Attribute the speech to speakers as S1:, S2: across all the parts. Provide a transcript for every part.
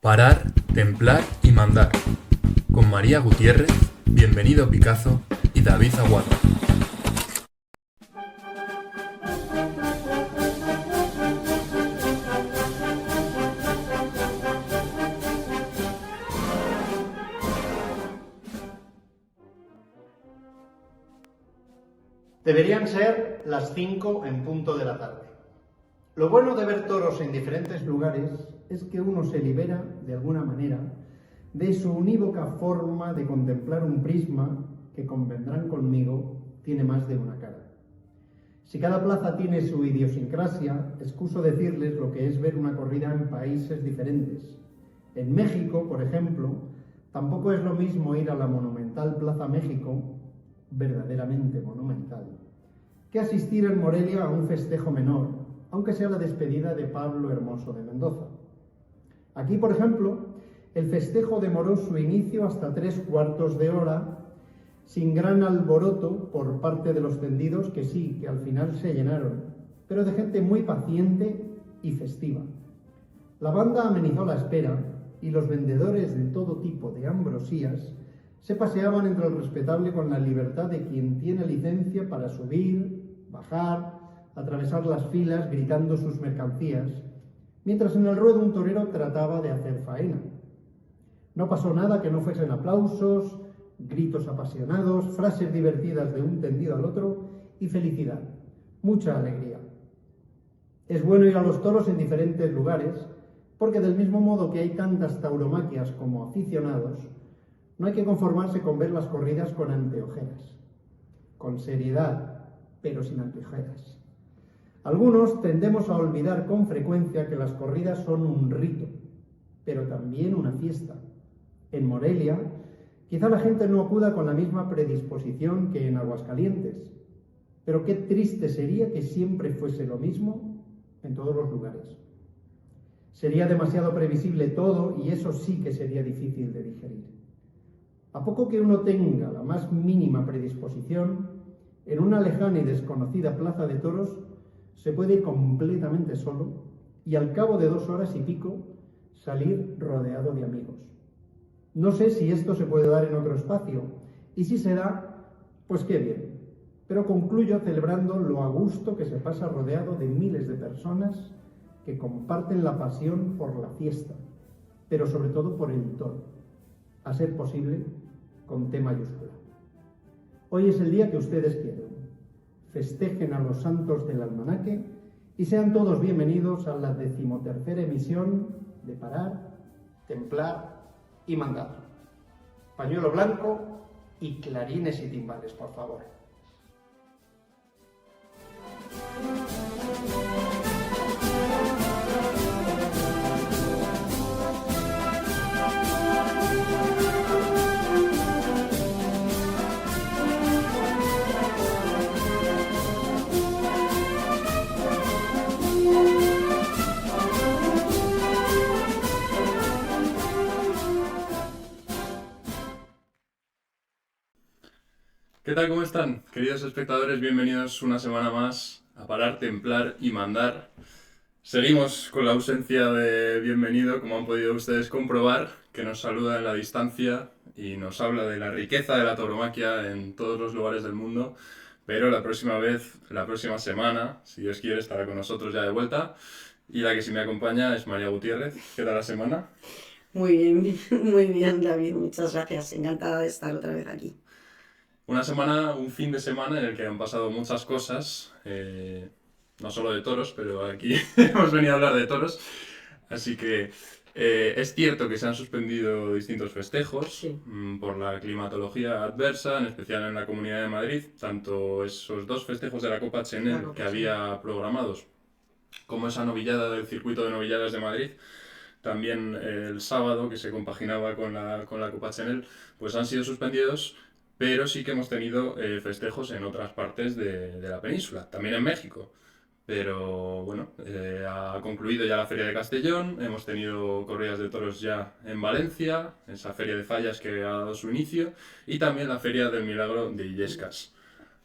S1: Parar, templar y mandar. Con María Gutiérrez, Bienvenido Picazo y David Aguado.
S2: Deberían ser las 5 en punto de la tarde. Lo bueno de ver toros en diferentes lugares es que uno se libera, de alguna manera, de su unívoca forma de contemplar un prisma que, convendrán conmigo, tiene más de una cara. Si cada plaza tiene su idiosincrasia, excuso decirles lo que es ver una corrida en países diferentes. En México, por ejemplo, tampoco es lo mismo ir a la monumental Plaza México, verdaderamente monumental, que asistir en Morelia a un festejo menor, aunque sea la despedida de Pablo Hermoso de Mendoza. Aquí, por ejemplo, el festejo demoró su inicio hasta 3/4 de hora, sin gran alboroto por parte de los tendidos, que sí, que al final se llenaron, pero de gente muy paciente y festiva. La banda amenizó la espera y los vendedores de todo tipo de ambrosías se paseaban entre el respetable con la libertad de quien tiene licencia para subir, bajar, atravesar las filas gritando sus mercancías, mientras en el ruedo un torero trataba de hacer faena. No pasó nada que no fuesen aplausos, gritos apasionados, frases divertidas de un tendido al otro y felicidad, mucha alegría. Es bueno ir a los toros en diferentes lugares, porque del mismo modo que hay tantas tauromaquias como aficionados, no hay que conformarse con ver las corridas con anteojeras, con seriedad, pero sin anteojeras. Algunos tendemos a olvidar con frecuencia que las corridas son un rito, pero también una fiesta. En Morelia, quizá la gente no acuda con la misma predisposición que en Aguascalientes, pero qué triste sería que siempre fuese lo mismo en todos los lugares. Sería demasiado previsible todo y eso sí que sería difícil de digerir. A poco que uno tenga la más mínima predisposición, en una lejana y desconocida plaza de toros se puede ir completamente solo y al cabo de 2 horas y pico salir rodeado de amigos. No sé si esto se puede dar en otro espacio, y si se da, pues qué bien. Pero concluyo celebrando lo a gusto que se pasa rodeado de miles de personas que comparten la pasión por la fiesta, pero sobre todo por el toro, a ser posible con T mayúscula. Hoy es el día que ustedes quieren. Festejen a los santos del almanaque y sean todos bienvenidos a la 13ª emisión de Parar, Templar y Mandar. Pañuelo blanco y clarines y timbales, por favor.
S1: ¿Qué tal? ¿Cómo están? Queridos espectadores, bienvenidos una semana más a Parar, Templar y Mandar. Seguimos con la ausencia de Bienvenido, como han podido ustedes comprobar, que nos saluda en la distancia y nos habla de la riqueza de la tauromaquia en todos los lugares del mundo. Pero la próxima semana, si Dios quiere, estará con nosotros ya de vuelta. Y la que sí me acompaña es María Gutiérrez. ¿Qué tal la semana?
S3: Muy bien, David, muchas gracias. Encantada de estar otra vez aquí.
S1: Un fin de semana en el que han pasado muchas cosas, no solo de toros, pero aquí hemos venido a hablar de toros. Así que es cierto que se han suspendido distintos festejos
S3: Sí.
S1: Por la climatología adversa, en especial en la Comunidad de Madrid, tanto esos 2 festejos de la Copa Chenel que había programados, como esa novillada del circuito de novilladas de Madrid. También el sábado, que se compaginaba con la Copa Chenel, pues han sido suspendidos, pero sí que hemos tenido festejos en otras partes de la península, también en México. Pero bueno, ha concluido ya la Feria de Castellón, hemos tenido corridas de toros ya en Valencia, esa Feria de Fallas que ha dado su inicio, y también la Feria del Milagro de Illescas.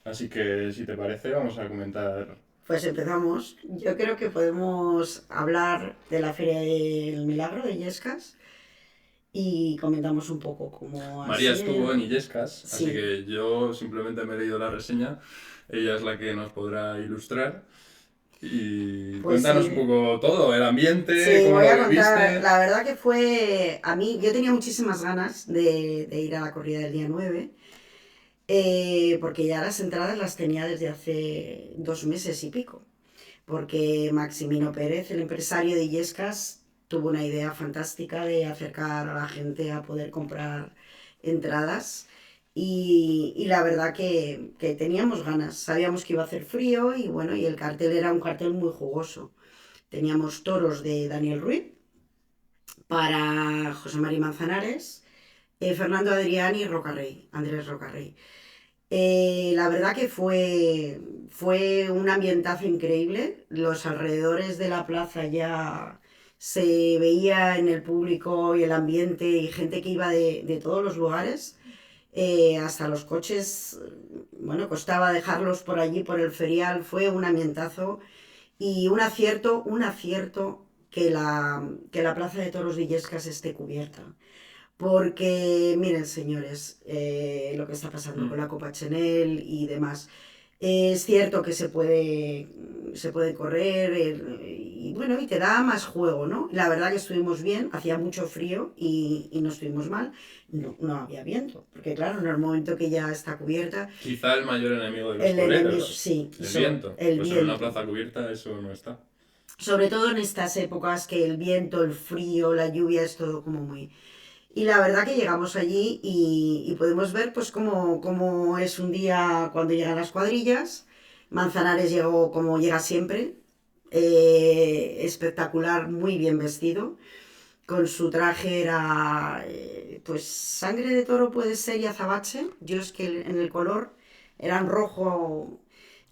S1: Así que, si te parece, vamos a comentar.
S3: Pues empezamos. Yo creo que podemos hablar de la Feria del Milagro de Illescas y comentamos un poco cómo
S1: María estuvo en Illescas,
S3: sí.
S1: así que yo simplemente me he leído la reseña, ella es la que nos podrá ilustrar. Y
S3: pues
S1: cuéntanos
S3: sí.
S1: un poco todo, el ambiente,
S3: Sí,
S1: cómo
S3: voy
S1: lo
S3: a contar.
S1: viviste.
S3: La verdad que fue, a mí, yo tenía muchísimas ganas de ir a la corrida del día 9, porque ya las entradas las tenía desde hace 2 meses y pico, porque Maximino Pérez, el empresario de Illescas, tuvo una idea fantástica de acercar a la gente a poder comprar entradas. Y la verdad que teníamos ganas, sabíamos que iba a hacer frío y bueno, y el cartel era un cartel muy jugoso. Teníamos toros de Daniel Ruiz para José María Manzanares, Fernando Adrián y Rocarrey, Andrés Rocarrey. La verdad que fue un ambientazo increíble. Los alrededores de la plaza ya se veía en el público y el ambiente y gente que iba de todos los lugares. Hasta los coches, bueno, costaba dejarlos por allí, por el ferial. Fue un ambientazo y un acierto que la plaza de toros de Illescas esté cubierta. Porque, miren, señores, lo que está pasando con la Copa Chenel y demás. Es cierto que se puede correr y bueno, y te da más juego, ¿no? La verdad que estuvimos bien, hacía mucho frío y no estuvimos mal. No había viento, porque claro, en el momento que ya está cubierta,
S1: Quizá el mayor enemigo de los
S3: el enemigo,
S1: toreros,
S3: sí,
S1: el viento.
S3: el
S1: Pues en
S3: viento.
S1: una plaza cubierta eso no está.
S3: Sobre todo en estas épocas que el viento, el frío, la lluvia es todo como muy... Y la verdad que llegamos allí y podemos ver pues cómo es un día cuando llegan las cuadrillas. Manzanares llegó como llega siempre, espectacular, muy bien vestido. Con su traje era pues sangre de toro puede ser y azabache. Yo es que en el color eran rojo,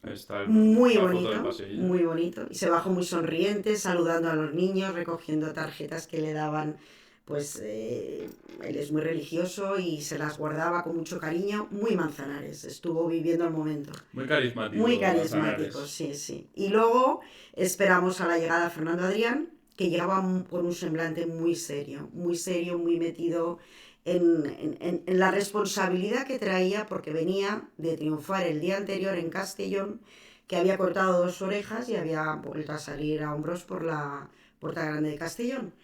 S1: Está
S3: muy
S1: la foto del
S3: bonito,
S1: paseillo.
S3: muy bonito. Y se bajó muy sonriente, saludando a los niños, recogiendo tarjetas que le daban, pues él es muy religioso y se las guardaba con mucho cariño. Muy Manzanares, estuvo viviendo el momento.
S1: Muy carismático.
S3: Muy carismático,
S1: Manzanares.
S3: sí, sí. Y luego esperamos a la llegada de Fernando Adrián, que llegaba con un semblante muy serio, muy metido en la responsabilidad que traía, porque venía de triunfar el día anterior en Castellón, que había cortado 2 orejas y había vuelto a salir a hombros por la Puerta Grande de Castellón.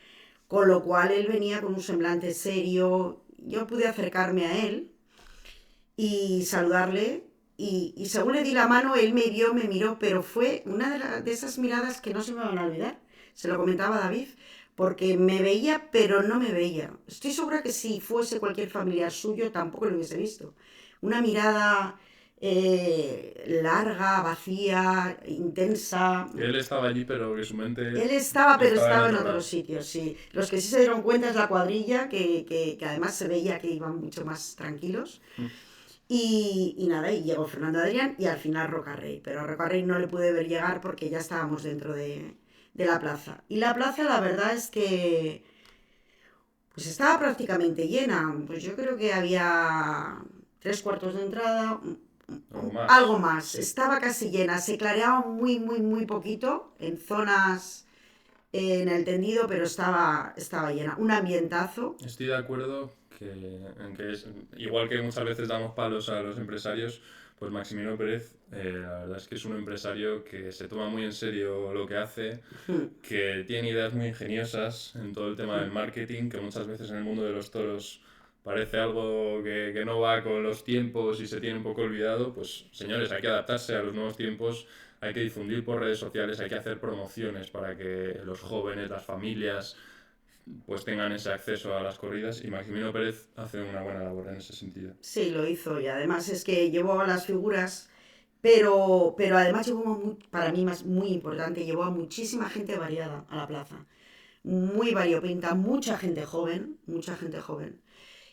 S3: Con lo cual él venía con un semblante serio. Yo pude acercarme a él y saludarle. Y según le di la mano, él me vio, me miró, pero fue una de esas miradas que no se me van a olvidar. Se lo comentaba a David, porque me veía, pero no me veía. Estoy segura que si fuese cualquier familiar suyo, tampoco lo hubiese visto. Una mirada larga, vacía, intensa.
S1: Él estaba allí, pero que su mente.
S3: Él estaba, pero estaba en
S1: otro
S3: otro
S1: lado.
S3: sitio, sí. Los que sí se dieron cuenta es la cuadrilla, que además se veía que iban mucho más tranquilos. Y nada, y llegó Fernando Adrián y al final Rocarrey. Pero a Rocarrey no le pude ver llegar porque ya estábamos dentro de la plaza. Y la plaza, la verdad es que pues estaba prácticamente llena. Pues yo creo que había 3 cuartos de entrada, algo más.
S1: Sí.
S3: Estaba casi llena. Se clareaba muy poquito en zonas en el tendido, pero estaba llena. Un ambientazo.
S1: Estoy de acuerdo en que es, igual que muchas veces damos palos a los empresarios, pues Maximino Pérez, la verdad es que es un empresario que se toma muy en serio lo que hace, que tiene ideas muy ingeniosas en todo el tema del marketing, que muchas veces en el mundo de los toros parece algo que no va con los tiempos y se tiene un poco olvidado. Pues señores, hay que adaptarse a los nuevos tiempos, hay que difundir por redes sociales, hay que hacer promociones para que los jóvenes, las familias, pues tengan ese acceso a las corridas, y Maximino Pérez hace una buena labor en ese sentido.
S3: Sí, lo hizo, y además es que llevó a las figuras, pero además llevó, para mí más muy importante, llevó a muchísima gente variada a la plaza, muy variopinta, mucha gente joven,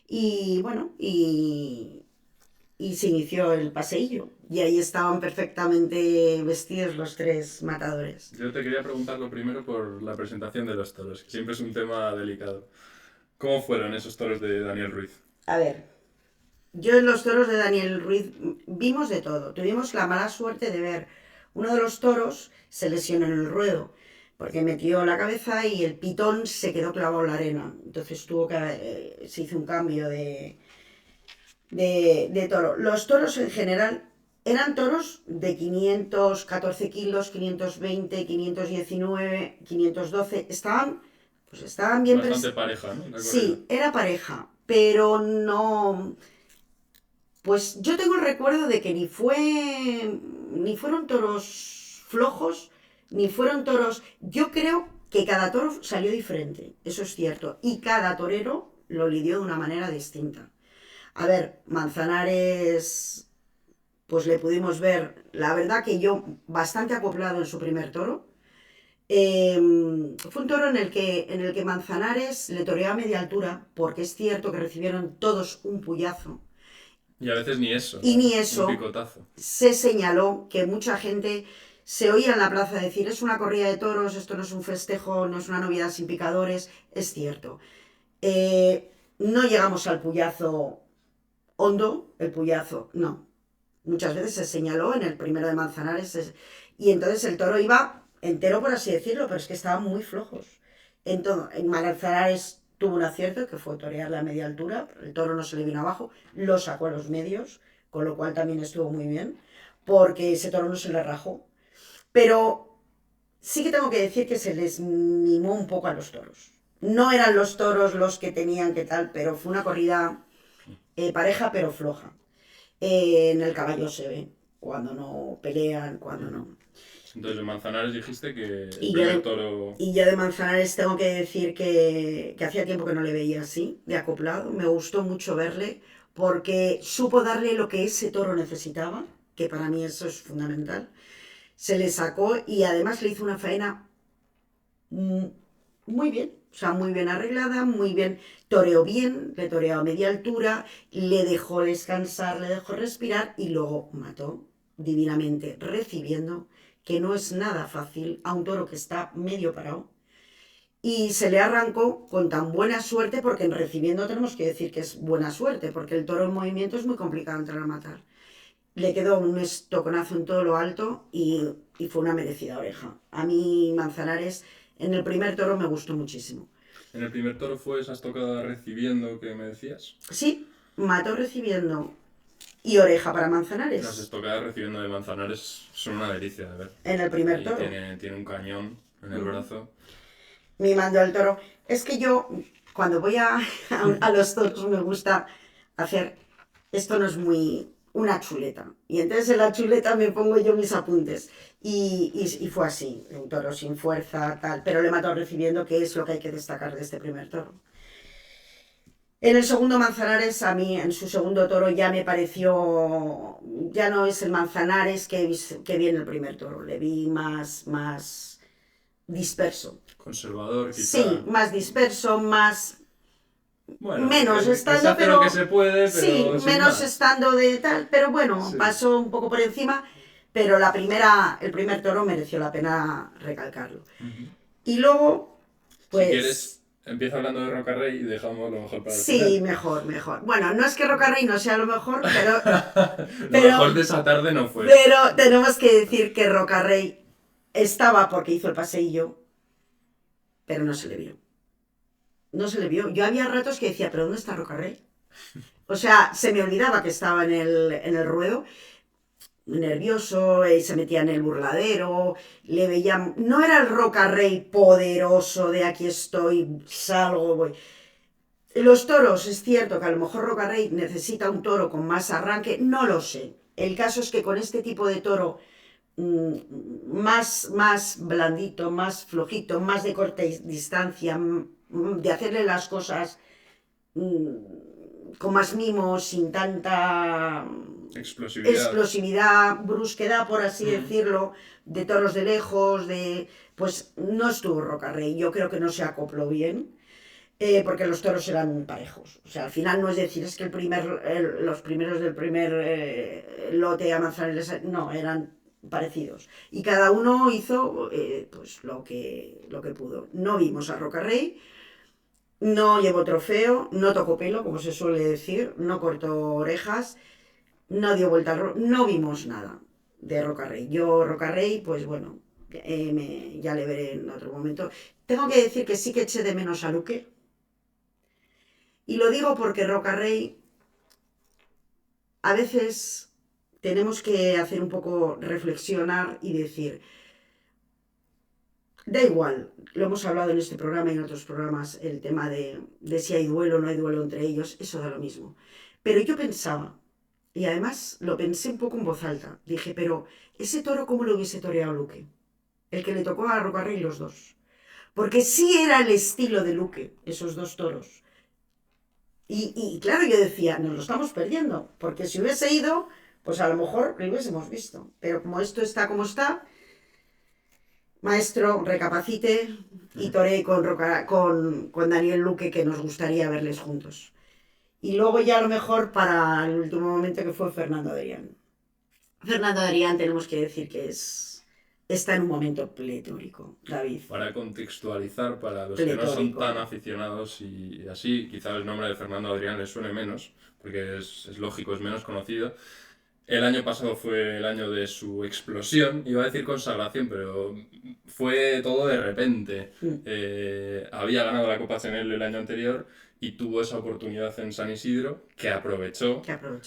S3: y bueno, y se inició el paseillo, y ahí estaban perfectamente vestidos los 3 matadores.
S1: Yo te quería preguntar lo primero por la presentación de los toros, que siempre es un tema delicado. ¿Cómo fueron esos toros de Daniel Ruiz?
S3: A ver, yo en los toros de Daniel Ruiz vimos de todo. Tuvimos la mala suerte de ver uno de los toros se lesionó en el ruedo, porque metió la cabeza y el pitón se quedó clavado en la arena. Entonces se hizo un cambio de toro. Los toros en general eran toros de 514 kilos, 520, 519, 512. Estaban bien.
S1: Bastante pareja, ¿no?
S3: Sí, era pareja, pero no. Pues yo tengo el recuerdo de que ni fueron toros flojos, ni fueron toros. Yo creo que cada toro salió diferente, eso es cierto, y cada torero lo lidió de una manera distinta. A ver, Manzanares, pues le pudimos ver, la verdad que yo bastante acoplado en su primer toro. Fue un toro en el que Manzanares le toreó a media altura, porque es cierto que recibieron todos un puyazo.
S1: Y a veces ni eso.
S3: Y ni eso.
S1: Un picotazo.
S3: Se señaló que mucha gente se oía en la plaza decir, es una corrida de toros, esto no es un festejo, no es una novedad sin picadores. Es cierto. No llegamos al puyazo hondo, el puyazo, no. Muchas veces se señaló en el primero de Manzanares y entonces el toro iba entero, por así decirlo, pero es que estaban muy flojos. Entonces, en Manzanares tuvo un acierto, que fue torearle a media altura, el toro no se le vino abajo, lo sacó a los medios, con lo cual también estuvo muy bien, porque ese toro no se le rajó. Pero sí que tengo que decir que se les mimó un poco a los toros. No eran los toros los que tenían que tal, pero fue una corrida pareja pero floja. En el caballo se ve, cuando no pelean, cuando no.
S1: Entonces de Manzanares dijiste que el primer toro...
S3: Y yo de Manzanares tengo que decir que hacía tiempo que no le veía así, de acoplado. Me gustó mucho verle porque supo darle lo que ese toro necesitaba, que para mí eso es fundamental. Se le sacó y además le hizo una faena muy bien, o sea, muy bien arreglada, muy bien. Toreó bien, le toreó a media altura, le dejó descansar, le dejó respirar y luego mató divinamente, recibiendo, que no es nada fácil a un toro que está medio parado. Y se le arrancó con tan buena suerte, porque en recibiendo tenemos que decir que es buena suerte, porque el toro en movimiento es muy complicado entrar a matar. Le quedó un estoconazo en todo lo alto y fue una merecida oreja. A mí Manzanares en el primer toro me gustó muchísimo.
S1: ¿En el primer toro fue esa estocada recibiendo que me decías?
S3: Sí, mató recibiendo y oreja para Manzanares.
S1: Las estocadas recibiendo de Manzanares son una delicia de ver.
S3: En el primer toro.
S1: Tiene un cañón en el brazo.
S3: Mimando al toro. Es que yo, cuando voy a los toros, me gusta hacer... Esto no es muy... una chuleta. Y entonces en la chuleta me pongo yo mis apuntes. Y fue así. Un toro sin fuerza, tal. Pero le mató recibiendo, que es lo que hay que destacar de este primer toro. En el segundo Manzanares, a mí, en su segundo toro, ya me pareció... Ya no es el Manzanares que vi en el primer toro. Le vi más disperso.
S1: Conservador, quizá.
S3: Sí, más disperso, más...
S1: Bueno,
S3: menos estando,
S1: se hace
S3: pero...
S1: lo que se puede, pero
S3: sí, menos
S1: más.
S3: Estando de tal, pero bueno, sí. Pasó un poco por encima, pero el primer toro mereció la pena recalcarlo. Y luego, pues...
S1: Si quieres... Empieza hablando de Rocarrey y dejamos lo mejor para el
S3: final. Sí, mejor. Bueno, no es que Rocarrey no sea lo mejor, pero...
S1: lo mejor de esa tarde no fue.
S3: Pero tenemos que decir que Rocarrey estaba porque hizo el paseillo, pero no se le vio. No se le vio. Yo había ratos que decía, ¿pero dónde está Rocarrey? O sea, se me olvidaba que estaba en el ruedo, nervioso, se metía en el burladero, le veía... No era el Rocarrey poderoso de aquí estoy, salgo, voy. Los toros, es cierto que a lo mejor Rocarrey necesita un toro con más arranque, no lo sé. El caso es que con este tipo de toro más blandito, más flojito, más de corta distancia, de hacerle las cosas con más mimo, sin tanta explosividad, brusquedad, por así decirlo, de toros de lejos, pues no estuvo Rocarrey. Yo creo que no se acopló bien, porque los toros eran parejos. O sea, al final no es decir, es que los primeros del primer lote a Manzanares, no, eran parecidos. Y cada uno hizo pues lo que pudo. No vimos a Rocarrey, no llevó trofeo, no tocó pelo, como se suele decir, no cortó orejas, no dio vuelta al no vimos nada de Rocarrey. Rocarrey, pues bueno, ya le veré en otro momento. Tengo que decir que sí que eché de menos a Luque. Y lo digo porque Rocarrey, a veces tenemos que hacer un poco reflexionar y decir, da igual, lo hemos hablado en este programa y en otros programas, el tema de si hay duelo o no hay duelo entre ellos, eso da lo mismo. Pero yo pensaba, y además lo pensé un poco en voz alta, dije, pero ese toro, ¿cómo lo hubiese toreado Luque? El que le tocó a Rocarrey los dos. Porque sí era el estilo de Luque, esos dos toros. Y claro, yo decía, nos lo estamos perdiendo, porque si hubiese ido, pues a lo mejor lo hubiésemos visto. Pero como esto está como está, maestro, recapacite y toree con Daniel Luque, que nos gustaría verles juntos. Y luego ya a lo mejor para el último momento, que fue Fernando Adrián. Fernando Adrián tenemos que decir que está en un momento pletórico, David.
S1: Para contextualizar, para los que no son tan aficionados y así, quizá el nombre de Fernando Adrián les suene menos, porque es lógico, es menos conocido. El año pasado fue el año de su explosión, iba a decir consagración, pero fue todo de repente. Había ganado la Copa Chenel el año anterior y tuvo esa oportunidad en San Isidro, que aprovechó,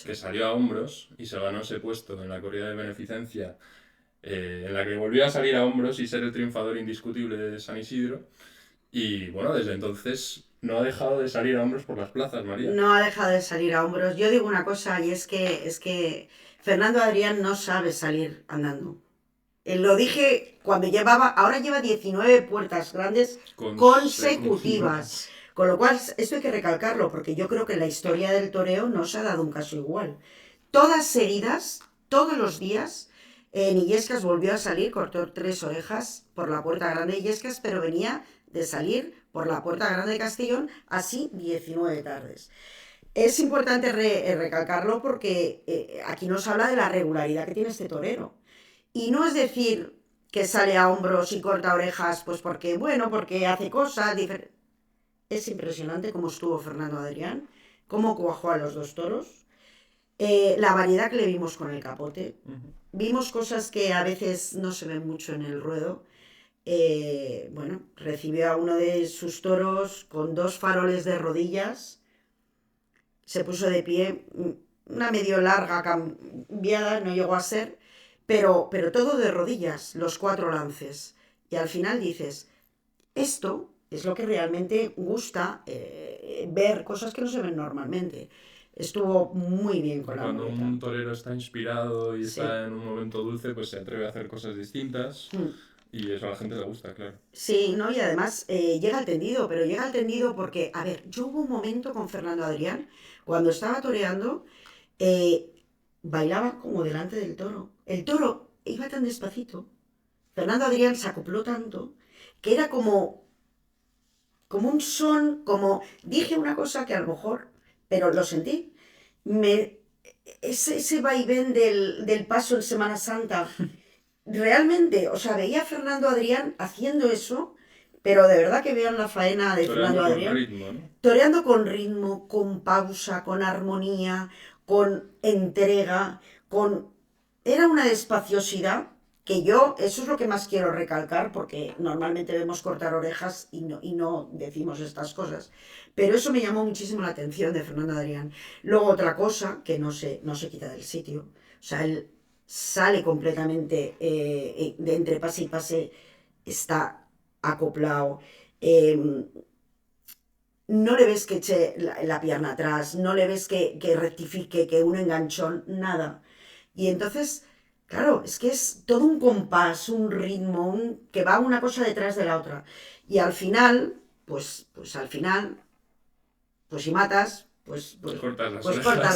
S1: que salió a hombros y se ganó ese puesto en la corrida de beneficencia, en la que volvió a salir a hombros y ser el triunfador indiscutible de San Isidro. Y bueno, desde entonces no ha dejado de salir a hombros por las plazas, María.
S3: No ha dejado de salir a hombros. Yo digo una cosa, y es que Fernando Adrián no sabe salir andando. Lo dije cuando ahora lleva 19 puertas grandes consecutivas. Con lo cual, esto hay que recalcarlo, porque yo creo que en la historia del toreo no se ha dado un caso igual. Todas seguidas, todos los días, en Illescas volvió a salir, cortó 3 orejas por la Puerta Grande de Illescas, pero venía de salir por la Puerta Grande de Castellón, así 19 tardes. Es importante recalcarlo porque aquí nos habla de la regularidad que tiene este torero. Y no es decir que sale a hombros y corta orejas, pues porque hace cosas diferentes. Es impresionante cómo estuvo Fernando Adrián, cómo cuajó a los dos toros, la variedad que le vimos con el capote. Vimos cosas que a veces no se ven mucho en el ruedo. Recibió a uno de sus toros con 2 faroles de rodillas, se puso de pie, una medio larga cambiada, no llegó a ser, pero todo de rodillas, los 4 lances. Y al final dices, esto es lo que realmente gusta, ver cosas que no se ven normalmente. Estuvo muy bien con la muleta.
S1: Cuando un torero está inspirado y está en un momento dulce, pues se atreve a hacer cosas distintas. Y eso a la gente le gusta, claro.
S3: Sí, ¿no? Y además llega al tendido, pero llega al tendido porque, a ver, yo hubo un momento con Fernando Adrián, cuando estaba toreando, bailaba como delante del toro. El toro iba tan despacito, Fernando Adrián se acopló tanto, que era como un son, dije una cosa que a lo mejor, pero lo sentí, ese vaivén del paso en Semana Santa. Realmente, o sea, veía a Fernando Adrián haciendo eso, pero de verdad que vean la faena de Fernando Adrián.
S1: Ritmo, ¿no?
S3: Toreando con ritmo, con pausa, con armonía, con entrega, Era una despaciosidad que eso es lo que más quiero recalcar, porque normalmente vemos cortar orejas y no decimos estas cosas. Pero eso me llamó muchísimo la atención de Fernando Adrián. Luego otra cosa que no se quita del sitio, o sea, él sale completamente de entre pase y pase, está acoplado, no le ves que eche la pierna atrás, no le ves que rectifique, que un enganchón, nada. Y entonces, claro, es que es todo un compás, un ritmo, que va una cosa detrás de la otra. Y al final, pues si matas, pues cortas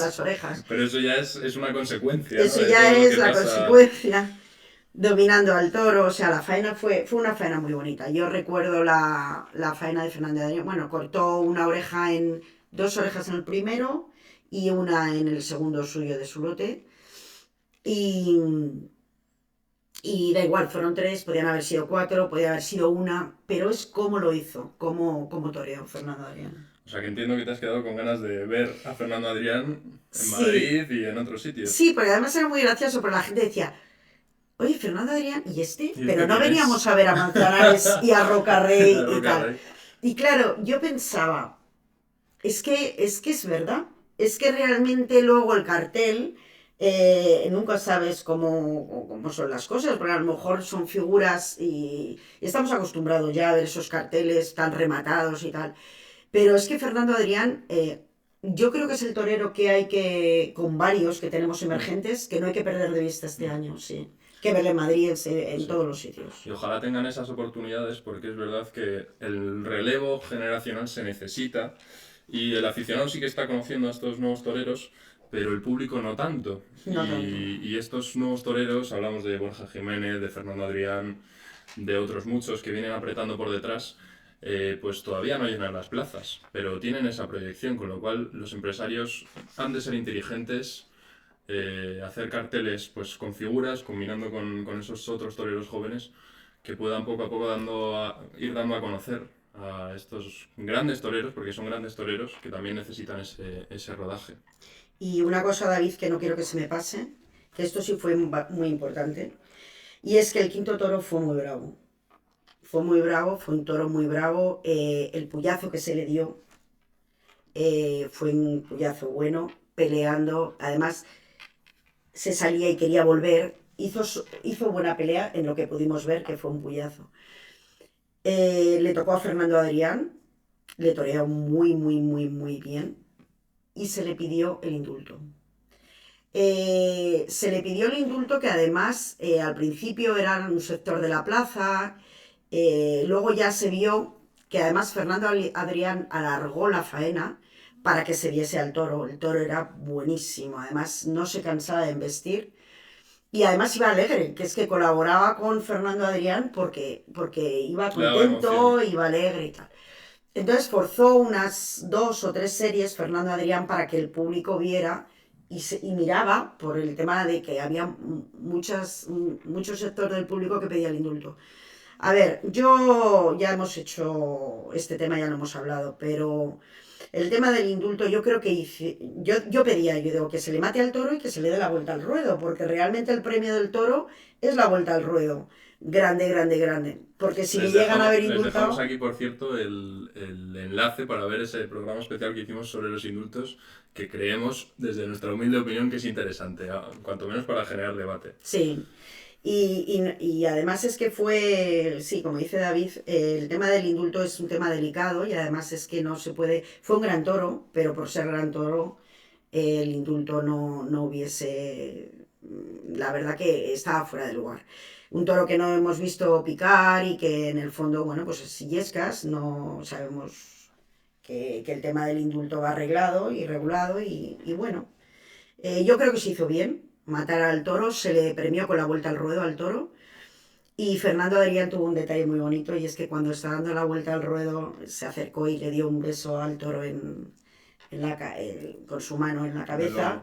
S3: las orejas.
S1: Pero eso ya es una consecuencia.
S3: Eso ya es la consecuencia. Dominando al toro, o sea, la faena fue una faena muy bonita. Yo recuerdo la faena de Fernando Adrián. Bueno, cortó 2 orejas en el primero y una en el segundo suyo de su lote. Y da igual, fueron 3, podían haber sido 4, podía haber sido 1, pero es cómo lo hizo, cómo toreó Fernando Adrián.
S1: O sea, que entiendo que te has quedado con ganas de ver a Fernando Adrián en Madrid y en otros sitios.
S3: Sí, porque además era muy gracioso, porque la gente decía, oye, Fernando Adrián, ¿y este?
S1: ¿Y
S3: Pero
S1: este
S3: no
S1: quién
S3: veníamos
S1: es?
S3: a ver a Manzanares y a Rocarrey
S1: La
S3: y
S1: Roca
S3: tal.
S1: Rey.
S3: Y claro, yo pensaba, es que es verdad. Es que realmente luego el cartel, nunca sabes cómo son las cosas, porque a lo mejor son figuras y estamos acostumbrados ya a ver esos carteles tan rematados y tal. Pero es que Fernando Adrián, yo creo que es el torero que hay que, con varios que tenemos emergentes, que no hay que perder de vista este año, sí. Que verle en Madrid, en
S1: Sí.
S3: todos los sitios.
S1: Y ojalá tengan esas oportunidades porque es verdad que el relevo generacional se necesita y el aficionado sí que está conociendo a estos nuevos toreros, pero el público no tanto.
S3: No tanto.
S1: Y estos nuevos toreros, hablamos de Borja Jiménez, de Fernando Adrián, de otros muchos que vienen apretando por detrás, pues todavía no llenan las plazas, pero tienen esa proyección, con lo cual los empresarios han de ser inteligentes, hacer carteles pues con figuras, combinando con esos otros toreros jóvenes que puedan poco a poco ir dando a conocer a estos grandes toreros, porque son grandes toreros que también necesitan ese rodaje.
S3: Y una cosa, David, que no quiero que se me pase, que esto sí fue muy importante, y es que el quinto toro fue muy bravo. Fue muy bravo, fue un toro muy bravo. El puyazo que se le dio fue un puyazo bueno, peleando. Además, se salía y quería volver. Hizo buena pelea en lo que pudimos ver, que fue un puyazo. Le tocó a Fernando Adrián, le toreó muy, muy, muy, muy bien y se le pidió el indulto. Se le pidió el indulto que además al principio era un sector de la plaza, luego ya se vio que además Fernando Adrián alargó la faena para que se viese al toro. El toro era buenísimo, además no se cansaba de embestir y además iba alegre, que es que colaboraba con Fernando Adrián porque iba contento, iba alegre y tal. Entonces forzó unas 2 o 3 series Fernando Adrián para que el público viera y miraba por el tema de que había mucho sector del público que pedía el indulto. A ver, ya hemos hecho este tema, ya lo hemos hablado, pero el tema del indulto yo creo que yo digo que se le mate al toro y que se le dé la vuelta al ruedo, porque realmente el premio del toro es la vuelta al ruedo. Grande, grande, grande. Porque si le llegan a haber indultado...
S1: Les dejamos aquí, por cierto, el enlace para ver ese programa especial que hicimos sobre los indultos, que creemos, desde nuestra humilde opinión, que es interesante, cuanto menos para generar debate.
S3: Sí. Y además es que sí, como dice David, el tema del indulto es un tema delicado y además es que no se puede... Fue un gran toro, pero por ser gran toro, el indulto no hubiese... La verdad que estaba fuera de lugar. Un toro que no hemos visto picar y que en el fondo, bueno, pues es Illescas, no sabemos que el tema del indulto va arreglado y regulado y bueno, yo creo que se hizo bien matar al toro, se le premió con la vuelta al ruedo al toro y Fernando Adrián tuvo un detalle muy bonito y es que cuando estaba dando la vuelta al ruedo se acercó y le dio un beso al toro con su mano en la cabeza.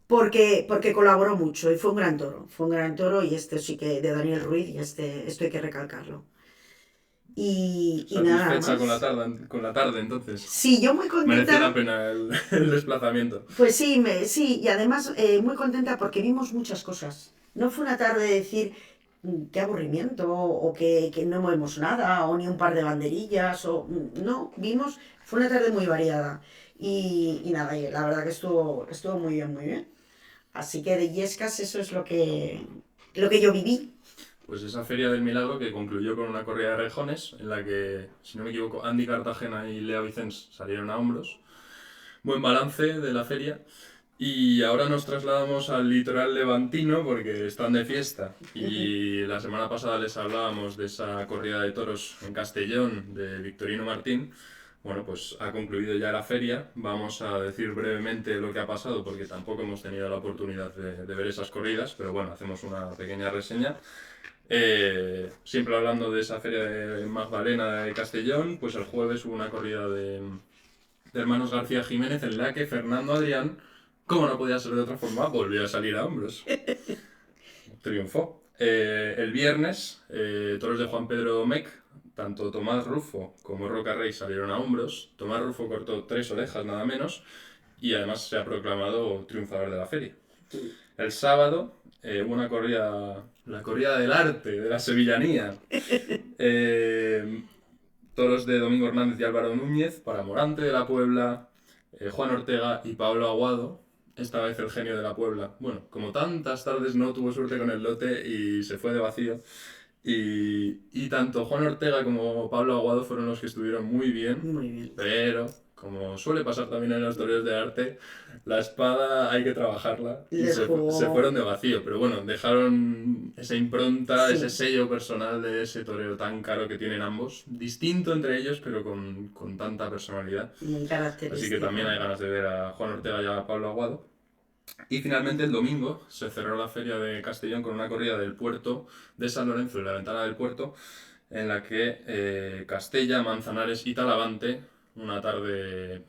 S3: Porque colaboró mucho y fue un gran toro y este sí que de Daniel Ruiz y esto hay que recalcarlo. Y nada más.
S1: Satisfecha con la tarde entonces.
S3: Sí, yo muy contenta.
S1: Mereció la pena el desplazamiento.
S3: Pues sí, y además muy contenta porque vimos muchas cosas. No fue una tarde de decir qué aburrimiento o que no movemos nada o ni un par de banderillas no, fue una tarde muy variada y nada, y la verdad que estuvo muy bien, muy bien. Así que de Illescas eso es lo que yo viví.
S1: Pues esa Feria del Milagro que concluyó con una corrida de rejones en la que, si no me equivoco, Andy Cartagena y Lea Vicens salieron a hombros. Buen balance de la feria. Y ahora nos trasladamos al litoral levantino porque están de fiesta. Y la semana pasada les hablábamos de esa corrida de toros en Castellón de Victorino Martín. Bueno, pues ha concluido ya la feria. Vamos a decir brevemente lo que ha pasado porque tampoco hemos tenido la oportunidad de ver esas corridas, pero bueno, hacemos una pequeña reseña. Siempre hablando de esa feria de Magdalena de Castellón, pues el jueves hubo una corrida de hermanos García Jiménez en la que Fernando Adrián, como no podía ser de otra forma, volvió a salir a hombros. Triunfó. El viernes, toros de Juan Pedro Domecq, tanto Tomás Rufo como Rocarrey salieron a hombros. Tomás Rufo cortó 3 orejas nada menos y además se ha proclamado triunfador de la feria. El sábado hubo una corrida la corrida del arte, de la sevillanía. Toros de Domingo Hernández y Álvaro Núñez para Morante de la Puebla, Juan Ortega y Pablo Aguado, esta vez el genio de la Puebla. Bueno, como tantas tardes no tuvo suerte con el lote y se fue de vacío. Y tanto Juan Ortega como Pablo Aguado fueron los que estuvieron muy bien, pero como suele pasar también en los toreros de arte, la espada hay que trabajarla y se fueron de vacío, pero bueno, dejaron esa impronta, ese sello personal de ese torero tan caro que tienen ambos, distinto entre ellos, pero con tanta personalidad. Así que también hay ganas de ver a Juan Ortega y a Pablo Aguado. Y finalmente el domingo se cerró la feria de Castellón con una corrida del puerto de San Lorenzo, de la Ventana del Puerto, en la que Castella, Manzanares y Talavante, una tarde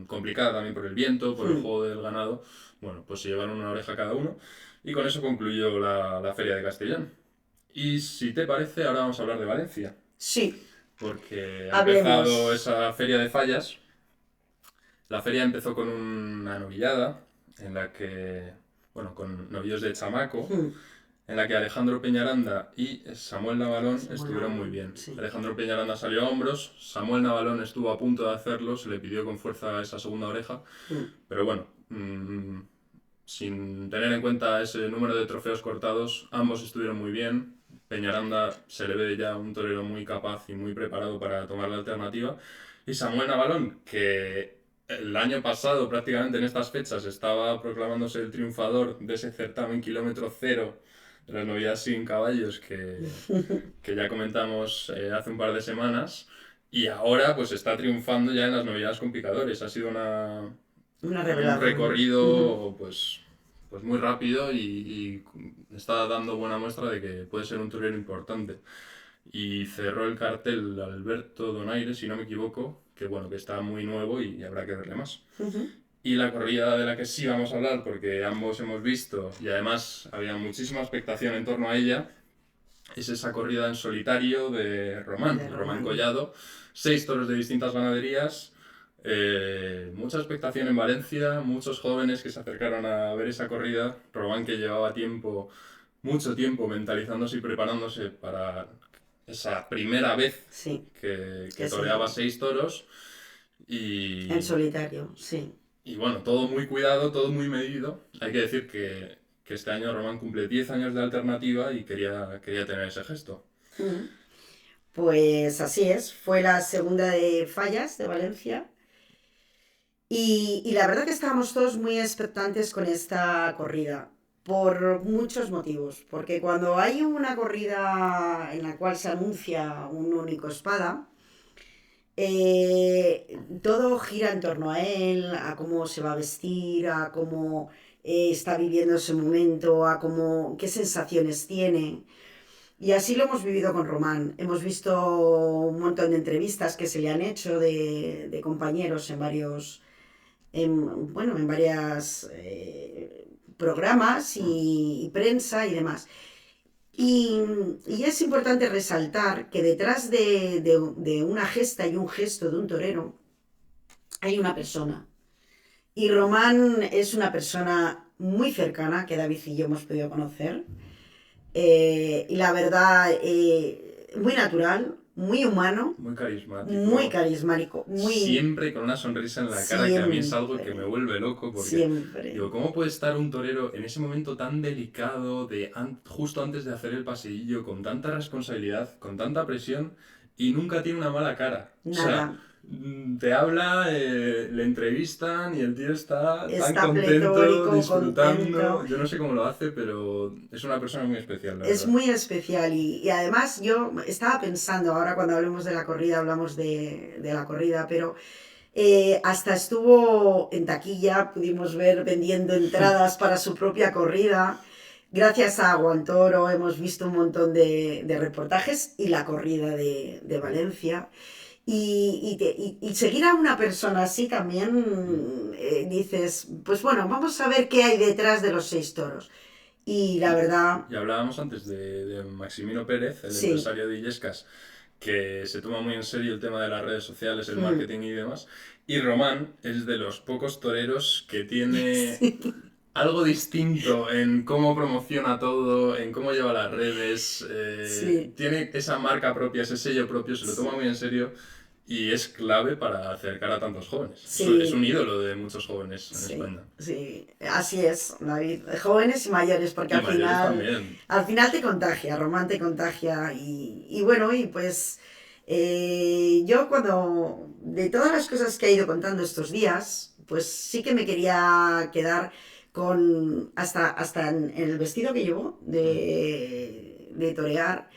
S1: complicada también por el viento, por el juego del ganado, bueno, pues se llevaron una oreja cada uno y con eso concluyó la feria de Castellón. Y si te parece, ahora vamos a hablar de Valencia.
S3: Sí.
S1: Porque ha empezado esa feria de fallas. La feria empezó con una novillada en la que, bueno, con novillos de chamaco, en la que Alejandro Peñaranda y Samuel Navalón estuvieron muy bien. Sí. Alejandro Peñaranda salió a hombros, Samuel Navalón estuvo a punto de hacerlo, se le pidió con fuerza esa segunda oreja, pero bueno, sin tener en cuenta ese número de trofeos cortados, ambos estuvieron muy bien. Peñaranda se le ve ya un torero muy capaz y muy preparado para tomar la alternativa. Y Samuel Navalón, que el año pasado, prácticamente en estas fechas, estaba proclamándose el triunfador de ese certamen kilómetro cero de las novilladas sin caballos que ya comentamos hace un par de semanas, y ahora pues está triunfando ya en las novilladas con picadores. Ha sido un recorrido pues muy rápido y está dando buena muestra de que puede ser un torero importante. Y cerró el cartel Alberto Donaire, si no me equivoco, que bueno, que está muy nuevo y habrá que verle más. Y la corrida de la que sí vamos a hablar, porque ambos hemos visto y además había muchísima expectación en torno a ella, es esa corrida en solitario de Román Collado. 6 toros de distintas ganaderías, mucha expectación en Valencia, muchos jóvenes que se acercaron a ver esa corrida. Román, que llevaba mucho tiempo mentalizándose y preparándose para esa primera vez que toreaba 6 toros.
S3: En solitario, sí.
S1: Y bueno, todo muy cuidado, todo muy medido. Hay que decir que este año Román cumple 10 años de alternativa y quería tener ese gesto.
S3: Pues así es, fue la segunda de Fallas de Valencia. Y la verdad que estábamos todos muy expectantes con esta corrida, por muchos motivos. Porque cuando hay una corrida en la cual se anuncia un único espada, todo gira en torno a él, a cómo se va a vestir, a cómo está viviendo ese momento, a qué sensaciones tiene. Y así lo hemos vivido con Román. Hemos visto un montón de entrevistas que se le han hecho de compañeros en varios programas y prensa y demás. Y es importante resaltar que detrás de una gesta y un gesto de un torero hay una persona. Y Román es una persona muy cercana que David y yo hemos podido conocer. Y la verdad, muy natural, muy humano.
S1: Muy carismático.
S3: Muy carismático.
S1: Siempre con una sonrisa en la cara, que a mí es algo que me vuelve loco. Porque digo, ¿cómo puede estar un torero en ese momento tan delicado, justo antes de hacer el paseillo, con tanta responsabilidad, con tanta presión, y nunca tiene una mala cara?
S3: Nada.
S1: O sea, te habla, le entrevistan y el tío está tan contento, disfrutando. Yo no sé cómo lo hace, pero es una persona muy especial, la verdad.
S3: Es muy especial y además yo estaba pensando, ahora cuando hablemos de la corrida, hablamos de la corrida, pero hasta estuvo en taquilla, pudimos ver vendiendo entradas para su propia corrida. Gracias a Guantoro hemos visto un montón de reportajes y la corrida de Valencia. Y seguir a una persona así también dices, pues bueno, vamos a ver qué hay detrás de los 6 toros. Y la verdad...
S1: Y hablábamos antes de Maximino Pérez, el empresario de Illescas, que se toma muy en serio el tema de las redes sociales, el marketing y demás. Y Román es de los pocos toreros que tiene algo distinto en cómo promociona todo, en cómo lleva las redes.
S3: Sí.
S1: Tiene esa marca propia, ese sello propio, se lo toma muy en serio y es clave para acercar a tantos jóvenes.
S3: Sí.
S1: Es un ídolo de muchos jóvenes en
S3: Sí,
S1: España.
S3: sí, así es, David. Jóvenes y mayores, porque
S1: Y mayores también.
S3: al final te contagia, Román te contagia. Y bueno, y pues yo cuando, de todas las cosas que he ido contando estos días, pues sí que me quería quedar con, hasta en el vestido que llevó de torear.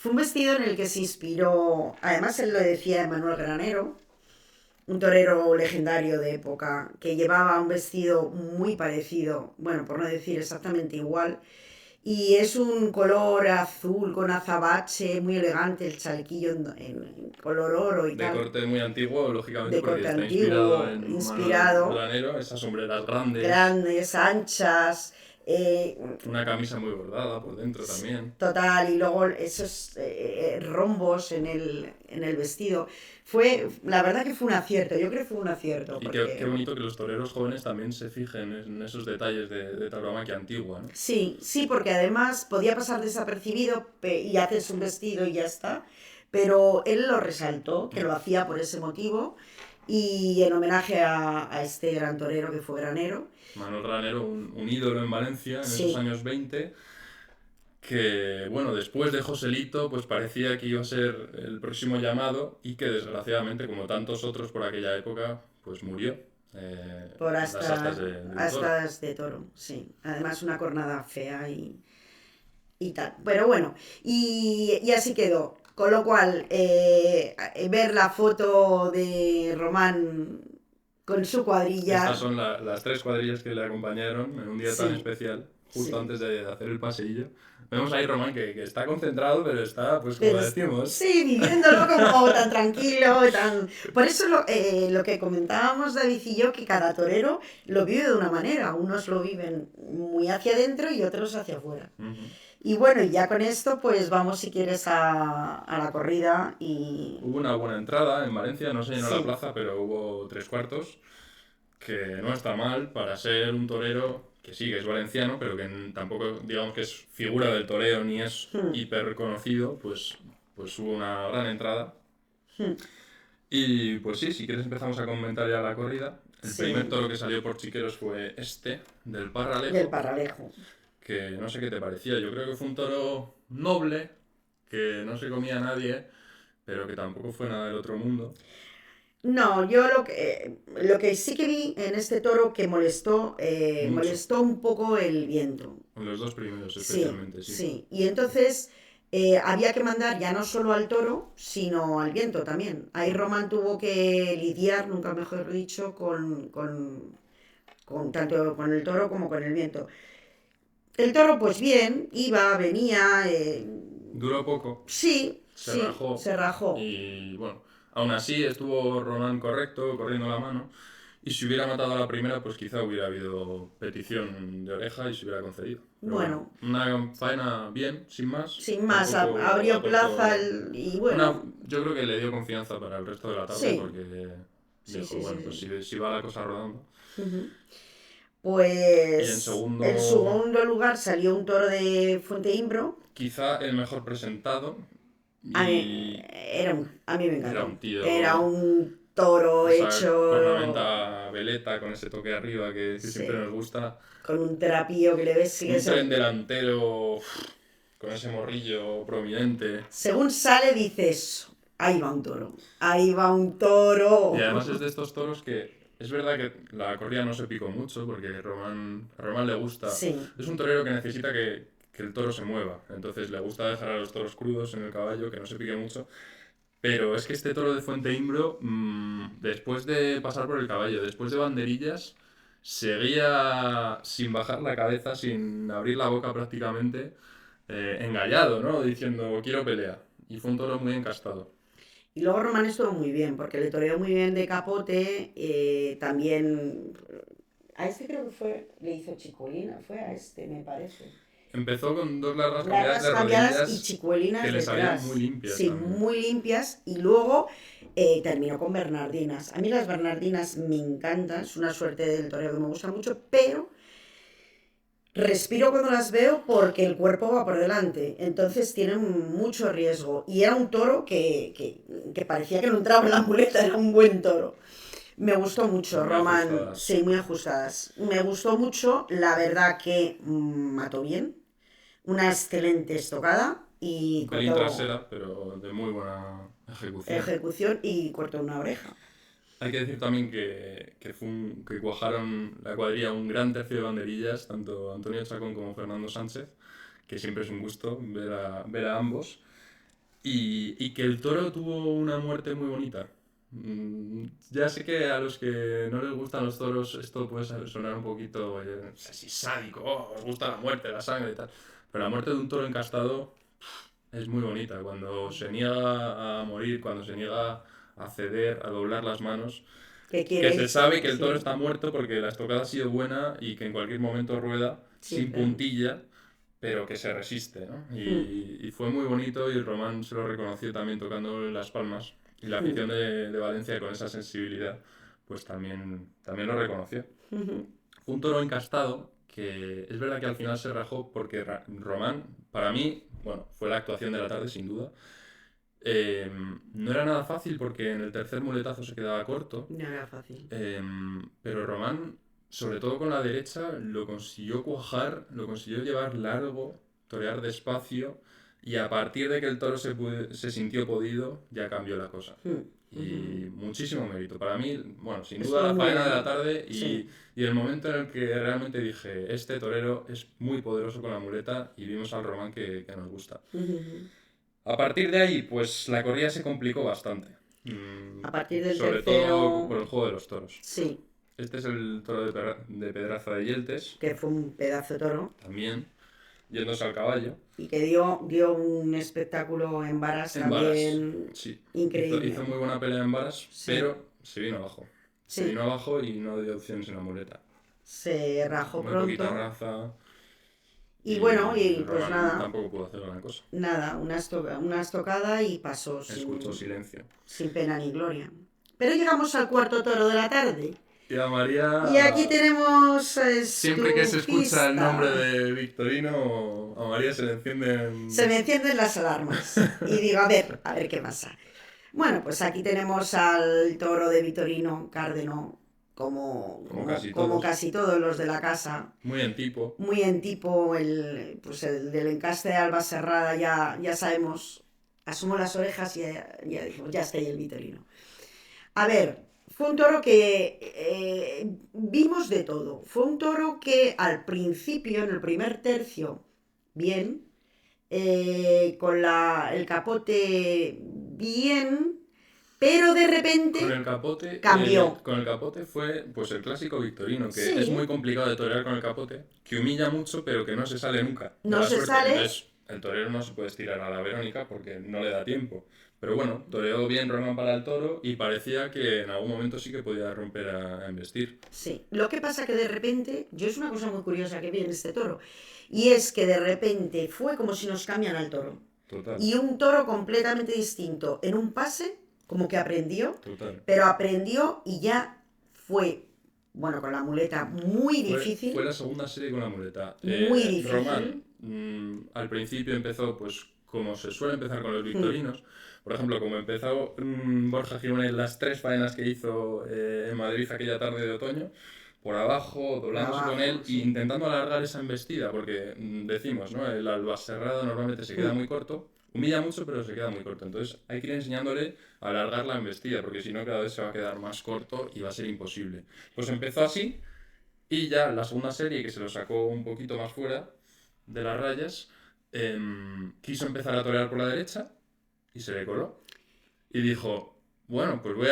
S3: Fue un vestido en el que se inspiró, además él lo decía Manuel Granero, un torero legendario de época, que llevaba un vestido muy parecido, bueno, por no decir exactamente igual, y es un color azul con azabache, muy elegante, el chalequillo en color oro y
S1: De
S3: tal.
S1: corte muy antiguo, lógicamente,
S3: De
S1: porque
S3: corte
S1: está inspirado
S3: antiguo,
S1: en Manuel
S3: inspirado,
S1: Granero, esas sombreras grandes,
S3: grandes, anchas,
S1: una camisa muy bordada por dentro también.
S3: total, y luego esos rombos en el vestido. La verdad que fue un acierto, yo creo que fue un acierto.
S1: Y
S3: Porque...
S1: qué bonito que los toreros jóvenes también se fijen en esos detalles de tauromaquia antigua, ¿no?
S3: Sí, sí, porque además podía pasar desapercibido y haces un vestido y ya está, pero él lo resaltó, que lo hacía por ese motivo, y en homenaje a este gran torero que fue Granero.
S1: Manuel Granero, un ídolo en Valencia en esos años 20, que, bueno, después de Joselito, pues parecía que iba a ser el próximo llamado y que desgraciadamente, como tantos otros por aquella época, pues murió.
S3: Por
S1: las
S3: astas de toro, sí. Además una cornada fea y tal. Pero bueno, y así quedó. Con lo cual, ver la foto de Román con su cuadrilla...
S1: Estas son las 3 cuadrillas que le acompañaron en un día tan especial, justo antes de hacer el paseillo. Vemos ahí Román que está concentrado, pero está, pues como decimos...
S3: Sí, viviéndolo como tan tranquilo, tan... Por eso lo que comentábamos David y yo, que cada torero lo vive de una manera. Unos lo viven muy hacia adentro y otros hacia afuera. Y bueno, y ya con esto, pues vamos si quieres a la corrida y...
S1: Hubo una buena entrada en Valencia, no se llenó la plaza, pero hubo 3/4, que no está mal para ser un torero que sí, que es valenciano, pero que tampoco digamos que es figura del toreo ni es hiper reconocido, pues hubo una gran entrada. Y pues sí, si quieres empezamos a comentar ya la corrida. El primer toro que salió por Chiqueros fue este, del Parralejo.
S3: Del Parralejo.
S1: Que no sé qué te parecía, yo creo que fue un toro noble, que no se comía a nadie, pero que tampoco fue nada del otro mundo.
S3: No, yo lo que sí que vi en este toro que molestó un poco el viento.
S1: En los 2 primeros especialmente, sí.
S3: Sí, y entonces había que mandar ya no solo al toro, sino al viento también. Ahí Román tuvo que lidiar, nunca mejor dicho, con tanto con el toro como con el viento. El toro, pues bien, iba, venía...
S1: Duró poco.
S3: Sí,
S1: se rajó. Y bueno, aún así estuvo Román correcto, corriendo la mano. Y si hubiera matado a la primera, pues quizá hubiera habido petición de oreja y se hubiera concedido. Pero bueno, una faena bien, sin más.
S3: Sin más, abrió plaza y bueno...
S1: Yo creo que le dio confianza para el resto de la tarde porque dijo, bueno, pues si va la cosa rodando.
S3: Pues
S1: en
S3: segundo lugar salió un toro de Fuenteimbro.
S1: Quizá el mejor presentado.
S3: A mí me encantó.
S1: Era un tío.
S3: Era un toro hecho.
S1: Con una venta veleta, con ese toque arriba que siempre nos gusta.
S3: Con un trapillo que le ves.
S1: Un tren delantero con ese morrillo prominente.
S3: Según sale, dices: ahí va un toro. Ahí va un toro.
S1: Y además es de estos toros que. Es verdad que la corrida no se picó mucho porque a Román le gusta.
S3: Sí.
S1: Es un torero que necesita que el toro se mueva. Entonces le gusta dejar a los toros crudos en el caballo, que no se pique mucho. Pero es que este toro de Fuenteimbro, después de pasar por el caballo, después de banderillas, seguía sin bajar la cabeza, sin abrir la boca prácticamente, engallado, ¿no? Diciendo, quiero pelea. Y fue un toro muy encastado.
S3: Y luego Román estuvo muy bien, porque le toreó muy bien de capote, también... A este creo que le hizo chicuelina, fue a este, me parece.
S1: Empezó con 2 largas cambiadas de rodillas
S3: y chicuelinas
S1: que le salían muy limpias.
S3: Sí, también. Muy limpias. Y luego terminó con bernardinas. A mí las bernardinas me encantan, es una suerte del toreo que me gusta mucho, pero respiro cuando las veo porque el cuerpo va por delante, entonces tienen mucho riesgo. Y era un toro que parecía que no entraba en la muleta, era un buen toro. Me gustó mucho,
S1: Muy
S3: Román.
S1: ajustadas.
S3: Sí, muy ajustadas. Me gustó mucho, la verdad que mató bien, una excelente estocada y
S1: Un pelín
S3: cortó
S1: trasera, pero de muy buena ejecución.
S3: ejecución y cortó una oreja.
S1: Hay que decir también que cuajaron la cuadrilla un gran tercio de banderillas, tanto Antonio Chacón como Fernando Sánchez, que siempre es un gusto ver a ambos, y que el toro tuvo una muerte muy bonita. Ya sé que a los que no les gustan los toros esto puede sonar un poquito, no sé si sádico, os gusta la muerte, la sangre y tal, pero la muerte de un toro encastado es muy bonita, cuando se niega a morir, cuando se niega a ceder, a doblar las manos,
S3: ¿Qué
S1: que se
S3: quieres?
S1: sabe que el toro
S3: Sí,
S1: está muerto porque la estocada ha sido buena y que en cualquier momento rueda
S3: sí,
S1: sin
S3: pero...
S1: puntilla, pero que se resiste, ¿no?
S3: Mm,
S1: Y fue muy bonito y Román se lo reconoció también tocando las palmas y la
S3: mm,
S1: afición de Valencia con esa sensibilidad pues también lo reconoció.
S3: mm,
S1: Fue un toro encastado que es verdad que al final se rajó porque Román, para mí, bueno, fue la actuación de la tarde sin duda. Eh, no era nada fácil porque en el tercer muletazo se quedaba corto,
S3: no era fácil.
S1: pero Román, sobre todo con la derecha, lo consiguió cuajar, lo consiguió llevar largo, torear despacio y a partir de que el toro se sintió podido, ya cambió la cosa.
S3: Mm,
S1: Y muchísimo mérito. Para mí, bueno, sin duda
S3: estuvo
S1: la
S3: muy
S1: faena de la
S3: bien.
S1: tarde
S3: Sí.
S1: y el momento en el que realmente dije, este torero es muy poderoso con la muleta y vimos al Román que nos gusta. A partir de ahí, pues la corrida se complicó bastante.
S3: A partir del
S1: Sobre todo
S3: tercero,
S1: por el juego de los toros.
S3: sí,
S1: Este es el toro de Pedraza de Yeltes,
S3: que fue un pedazo de toro
S1: también, yéndose al caballo.
S3: y que dio un espectáculo en varas
S1: En varas,
S3: también
S1: sí. Hizo
S3: increíble.
S1: muy buena pelea en varas,
S3: Sí,
S1: pero se vino abajo. Se
S3: sí,
S1: vino abajo y no dio opciones en la muleta.
S3: se rajó
S1: Muy poquita
S3: pronto
S1: raza
S3: y bueno,
S1: y
S3: y pues
S1: Román
S3: nada,
S1: tampoco pudo hacer gran cosa.
S3: nada, una estocada y pasó
S1: Escuchó silencio.
S3: sin pena ni gloria. Pero llegamos al cuarto toro de la tarde.
S1: Y a
S3: Y aquí
S1: María,
S3: tenemos a
S1: siempre que se escucha el nombre
S3: Estufista.
S1: de Victorino, a María se le
S3: Se
S1: encienden...
S3: me encienden las alarmas y digo, a ver qué pasa. Bueno, pues aquí tenemos al toro de Vitorino Cárdeno,
S1: Como casi
S3: como
S1: todos.
S3: casi todos los de la casa,
S1: Muy en tipo.
S3: muy en tipo, pues el del encaste de Alba Serrada, ya sabemos, asumo las orejas y ya dijimos, ya está ahí el Vitorino. A ver, fue un toro que vimos de todo. Fue un toro que al principio, en el primer tercio, bien, con el capote bien, pero de repente cambió.
S1: Con el capote fue pues el clásico Victorino, que es muy
S3: Sí,
S1: complicado de torear con el capote, que humilla mucho pero que no se sale nunca de
S3: no
S1: la
S3: se
S1: suerte.
S3: sale.
S1: Entonces el torero no se puede estirar a la Verónica porque no le da tiempo. Pero bueno, toreó bien Román para el toro y parecía que en algún momento sí que podía romper a embestir.
S3: Sí, lo que pasa que de repente, yo es una cosa muy curiosa que vi en este toro, y es que de repente fue como si nos cambian al toro.
S1: Total,
S3: Y un toro completamente distinto. En un pase, como que aprendió,
S1: total.
S3: pero aprendió y ya fue, bueno, con la muleta muy
S1: Fue
S3: difícil,
S1: la segunda serie con la muleta.
S3: muy
S1: Román
S3: difícil.
S1: al principio empezó pues como se suele empezar con los
S3: Mm,
S1: victorinos. Por ejemplo, como empezó Borja Giménez las tres faenas que hizo en Madrid aquella tarde de otoño, por abajo,
S3: por
S1: doblándose con él
S3: abajo,
S1: e
S3: sí.
S1: intentando alargar esa embestida, porque decimos, ¿no? El albacerrado normalmente se queda
S3: Mm,
S1: muy corto, humilla mucho, pero se queda muy corto. Entonces hay que ir enseñándole a alargar la embestida, porque si no, cada vez se va a quedar más corto y va a ser imposible. Pues empezó así, y ya la segunda serie, que se lo sacó un poquito más fuera de las rayas, quiso empezar a torear por la derecha y se le coló. Y dijo, bueno, pues voy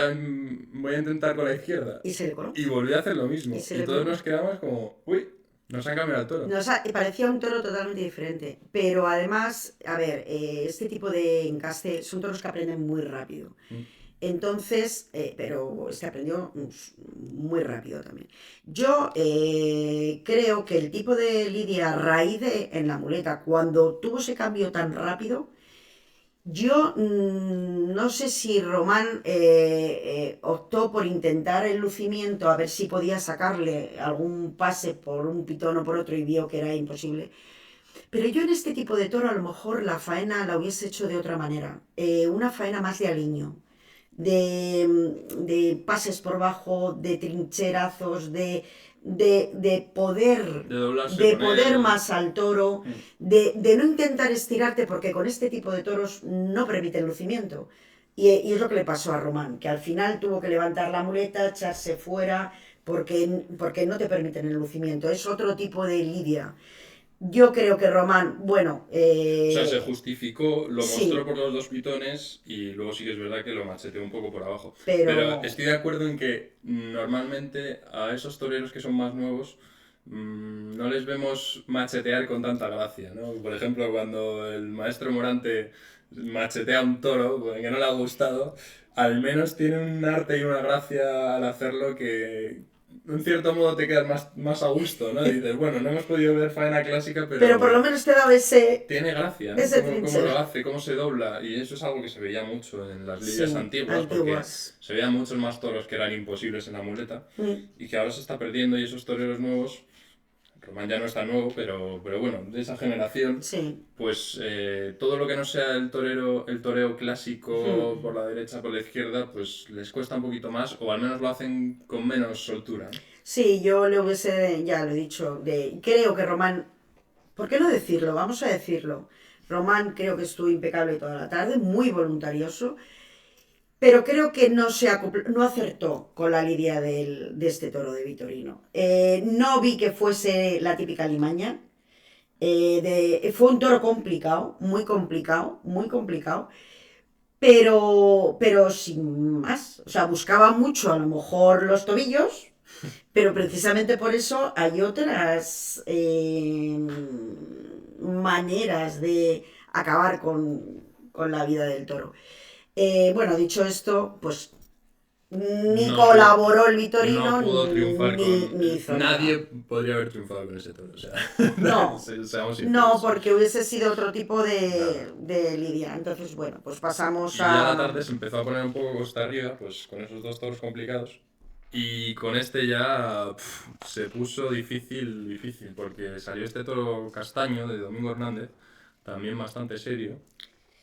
S1: a intentar con la izquierda.
S3: y se le coló.
S1: Y volvió a hacer lo
S3: Y
S1: mismo.
S3: se
S1: Y
S3: le
S1: todos
S3: coló.
S1: nos quedamos como, uy, nos han cambiado el toro.
S3: Parecía un toro totalmente diferente. Pero además, a ver, este tipo de encaste son toros que aprenden muy rápido.
S1: Mm.
S3: Entonces, pero este aprendió muy rápido también. Yo creo que el tipo de lidia a raíz en la muleta, cuando tuvo ese cambio tan rápido, Yo no sé si Román optó por intentar el lucimiento a ver si podía sacarle algún pase por un pitón o por otro y vio que era imposible. Pero yo en este tipo de toro a lo mejor la faena la hubiese hecho de otra manera. Una faena más de aliño, de pases por bajo, de trincherazos,
S1: De doblarse
S3: de
S1: con
S3: poder
S1: él.
S3: más al toro, de no intentar estirarte, porque con este tipo de toros no permite el lucimiento. Y es lo que le pasó a Román, que al final tuvo que levantar la muleta, echarse fuera, porque no te permiten el lucimiento. Es otro tipo de lidia. Yo creo que Román, bueno,
S1: O sea, se justificó, lo mostró
S3: sí,
S1: por los dos pitones y luego sí que es verdad que lo macheteó un poco por abajo. Pero
S3: pero
S1: estoy de acuerdo en que normalmente a esos toreros que son más nuevos no les vemos machetear con tanta gracia, ¿no? Por ejemplo, cuando el maestro Morante machetea a un toro que no le ha gustado, al menos tiene un arte y una gracia al hacerlo que, en cierto modo te quedas más a gusto, ¿no? Dices, bueno, no hemos podido ver faena clásica,
S3: pero por lo
S1: pero
S3: menos te daba
S1: tiene gracia, ¿no?
S3: ese
S1: Cómo lo
S3: trinchera.
S1: hace, cómo se dobla. Y eso es algo que se veía mucho en las lidias
S3: Sí,
S1: antiguas, porque
S3: antiguas.
S1: se veían muchos más toros que eran imposibles en la muleta
S3: Mm,
S1: y que ahora se está perdiendo y esos toreros nuevos, Román ya no está nuevo, pero bueno, de esa generación,
S3: sí.
S1: pues todo lo que no sea el toreo clásico por
S3: Mm.
S1: la derecha, por la izquierda, pues les cuesta un poquito más o al menos lo hacen con menos soltura, ¿no?
S3: Sí, yo le hubiese, ya lo he dicho, creo que Román, ¿por qué no decirlo? Vamos a decirlo. Román creo que estuvo impecable toda la tarde, muy voluntarioso, pero creo que no acertó con la lidia de este toro de Vitorino. No vi que fuese la típica limaña. Fue un toro complicado, muy complicado, muy complicado, pero sin más. O sea, buscaba mucho a lo mejor los tobillos, pero precisamente por eso hay otras maneras de acabar con la vida del toro. Bueno, dicho esto, pues ni
S1: No,
S3: colaboró el
S1: no
S3: Vitorino
S1: pudo triunfar con...
S3: ni hizo
S1: Nadie
S3: nada.
S1: podría haber triunfado con ese toro, o sea,
S3: No,
S1: seamos
S3: no,
S1: sinceros.
S3: porque hubiese sido otro tipo
S1: Nada.
S3: de lidia. Entonces, bueno, pues pasamos
S1: Y ya la
S3: a...
S1: tarde se empezó a poner un poco costa arriba, pues con esos dos toros complicados. Y con este ya se puso difícil, difícil, porque salió este toro castaño de Domingo Hernández, también bastante serio,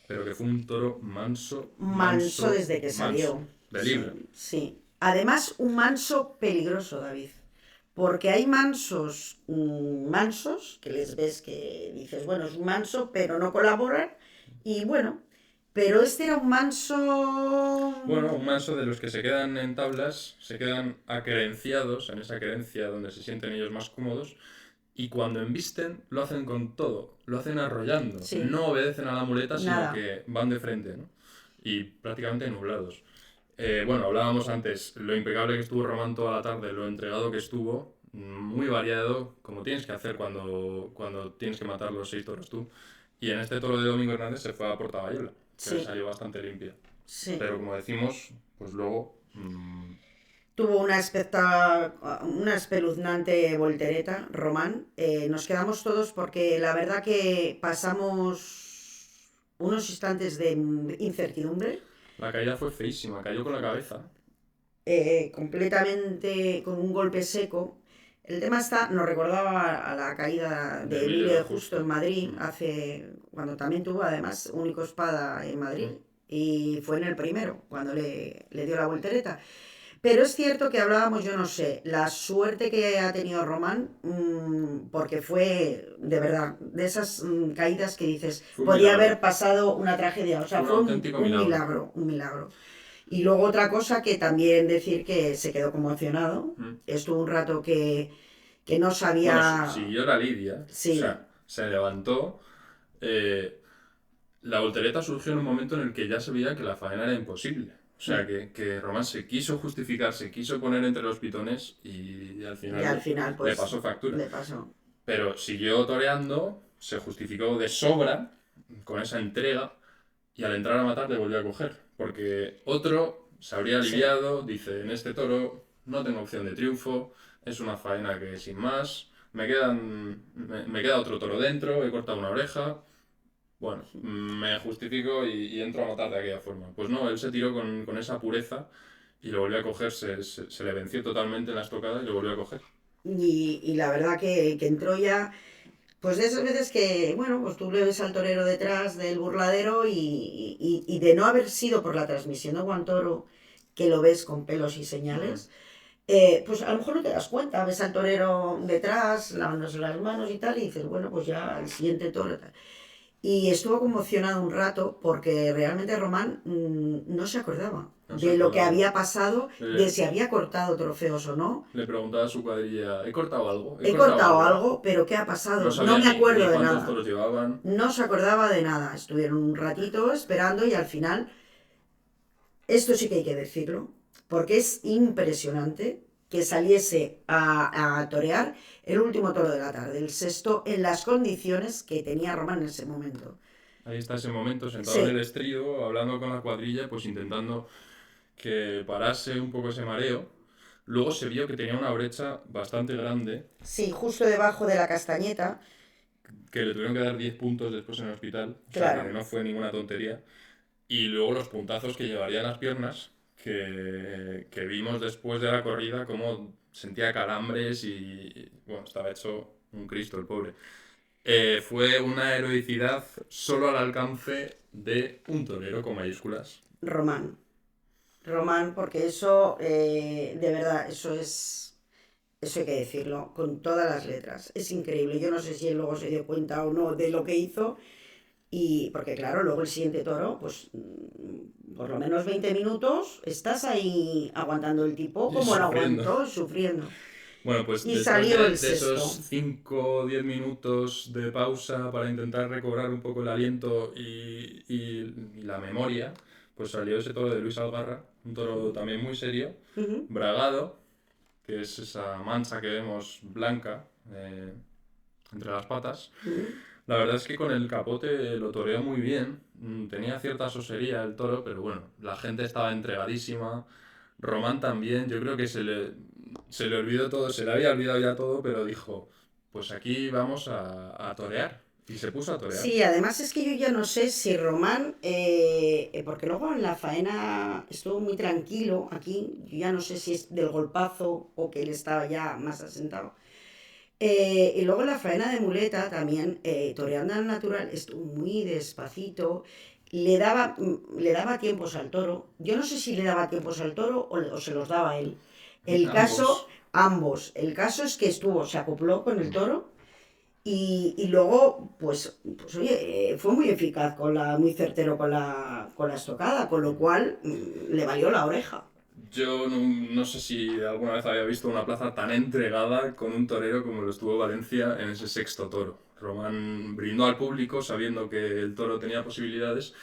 S1: pero que fue un toro manso,
S3: Manso
S1: manso,
S3: desde que
S1: manso,
S3: salió.
S1: de
S3: Sí,
S1: libre.
S3: sí. Además, un manso peligroso, David. Porque hay mansos, mansos, que les ves que dices, bueno, es un manso, pero no colaboran. Y bueno, pero este era un manso...
S1: Bueno, un manso de los que se quedan en tablas, se quedan acredenciados en esa creencia donde se sienten ellos más cómodos y cuando embisten lo hacen con todo, lo hacen arrollando,
S3: Sí,
S1: no obedecen a la muleta sino
S3: nada.
S1: que van de frente, ¿no? Y prácticamente nublados. Bueno, hablábamos antes, lo impecable que estuvo Román toda la tarde, lo entregado que estuvo, muy variado, como tienes que hacer cuando tienes que matar los 6 toros tú. Y en este toro de Domingo Hernández se fue a Portabayuela, que le
S3: Sí,
S1: salió bastante limpia.
S3: sí.
S1: Pero como decimos, pues luego
S3: Tuvo una espeluznante voltereta, Román. Nos quedamos todos porque la verdad que pasamos unos instantes de incertidumbre,
S1: la caída fue feísima, cayó con la cabeza.
S3: completamente con un golpe seco. El tema está, nos recordaba a la caída
S1: De
S3: de
S1: Emilio
S3: Emilio
S1: de
S3: de Justo en
S1: Justo.
S3: Madrid, cuando también tuvo además único espada en Madrid, y fue en el primero, cuando le dio la voltereta. Pero es cierto que hablábamos, yo no sé, la suerte que ha tenido Román, porque fue, de verdad, de esas caídas que dices,
S1: Fue un
S3: podía
S1: milagro,
S3: haber pasado una tragedia, o sea,
S1: fue un
S3: fue
S1: auténtico
S3: un
S1: milagro.
S3: milagro, un milagro. Y luego otra cosa que también decir que se quedó conmocionado,
S1: Mm.
S3: estuvo un rato que no
S1: Bueno,
S3: sabía,
S1: siguió la lidia, o
S3: sí,
S1: sea, se levantó. eh, la voltereta surgió en un momento en el que ya se veía que la faena era imposible. O sea, que Román se quiso justificar, se quiso poner entre los pitones y al
S3: y al
S1: final
S3: final
S1: le
S3: pues
S1: pasó factura.
S3: le pasó.
S1: Pero siguió toreando, se justificó de sobra con esa entrega y al entrar a matar le volvió a coger. Porque otro se habría
S3: Sí,
S1: aliviado, dice, en este toro no tengo opción de triunfo, es una faena que sin más, me queda otro toro dentro, he cortado una oreja, bueno, me justifico y entro a matar de aquella forma. Pues no, él se tiró con esa pureza y lo volvió a coger, se le venció totalmente en la estocada y lo volvió a coger.
S3: Y la verdad que entró ya, pues de esas veces que, bueno, pues tú le ves al torero detrás del burladero y de no haber sido por la transmisión de Juan Toro, que lo ves con pelos y señales, pues a lo mejor no te das cuenta, ves al torero detrás, lavándose las manos y tal, y dices, bueno, pues ya el siguiente toro tal. Y estuvo conmocionado un rato porque realmente Román no se acordaba de lo que había pasado, de si había cortado trofeos o no.
S1: Le preguntaba a su cuadrilla, ¿he cortado algo?
S3: He cortado algo, pero ¿qué ha pasado? No me acuerdo de nada.
S1: Toros llevaban.
S3: No se acordaba de nada. Estuvieron un ratito esperando y al final, esto sí que hay que decirlo, porque es impresionante que saliese a torear el último toro de la tarde, el sexto, en las condiciones que tenía Román en ese momento.
S1: Ahí está ese momento, sentado en el estribo, hablando con la cuadrilla, pues intentando que parase un poco ese mareo. Luego se vio que tenía una brecha bastante grande.
S3: Sí, justo debajo de la castañeta.
S1: Que le tuvieron que dar 10 puntos después en el hospital.
S3: Claro.
S1: O sea, que no fue ninguna tontería. Y luego los puntazos que llevaría en las piernas, que vimos después de la corrida, cómo sentía calambres y bueno, estaba hecho un Cristo el pobre. Fue una heroicidad solo al alcance de un torero con mayúsculas.
S3: Román, porque eso, de verdad, eso hay que decirlo, con todas las letras. Es increíble. Yo no sé si él luego se dio cuenta o no de lo que hizo. Y porque claro, luego el siguiente toro, pues por lo menos 20 minutos estás ahí aguantando el tipo como lo aguantó, sufriendo.
S1: Bueno, pues
S3: y salió el
S1: de esos 5 o 10 minutos de pausa para intentar recobrar un poco el aliento y la memoria, pues salió ese toro de Luis Algarra, un toro también muy serio, bragado, que es esa mancha que vemos blanca entre las patas. La verdad es que con el capote lo toreó muy bien, tenía cierta sosería el toro, pero bueno, la gente estaba entregadísima, Román también, yo creo que se le olvidó todo, se le había olvidado ya todo, pero dijo, pues aquí vamos a torear, y se puso a torear.
S3: Sí, además es que yo ya no sé si Román, porque luego en la faena estuvo muy tranquilo aquí, yo ya no sé si es del golpazo o que él estaba ya más asentado. Y luego en la faena de muleta también, toreando al natural, estuvo muy despacito, le daba tiempos al toro. Yo no sé si le daba tiempos al toro o se los daba él. Ambos. El caso es que se acopló con el toro y luego, pues oye, fue muy eficaz, muy certero con la estocada, con lo cual le valió la oreja.
S1: Yo no sé si alguna vez había visto una plaza tan entregada con un torero como lo estuvo Valencia en ese sexto toro. Román brindó al público sabiendo que el toro tenía posibilidades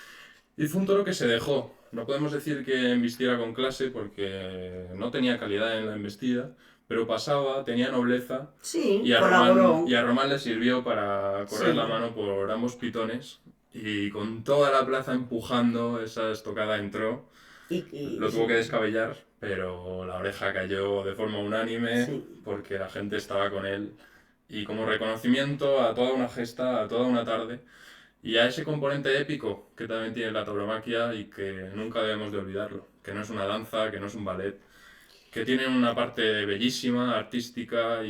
S1: y fue un toro que se dejó. No podemos decir que embistiera con clase porque no tenía calidad en la embestida, pero pasaba, tenía nobleza y a Román le sirvió para correr la mano por ambos pitones y con toda la plaza empujando, esa estocada entró. Lo tuvo que descabellar, pero la oreja cayó de forma unánime porque la gente estaba con él. Y como reconocimiento a toda una gesta, a toda una tarde, y a ese componente épico que también tiene la tauromaquia y que nunca debemos de olvidarlo, que no es una danza, que no es un ballet, que tiene una parte bellísima, artística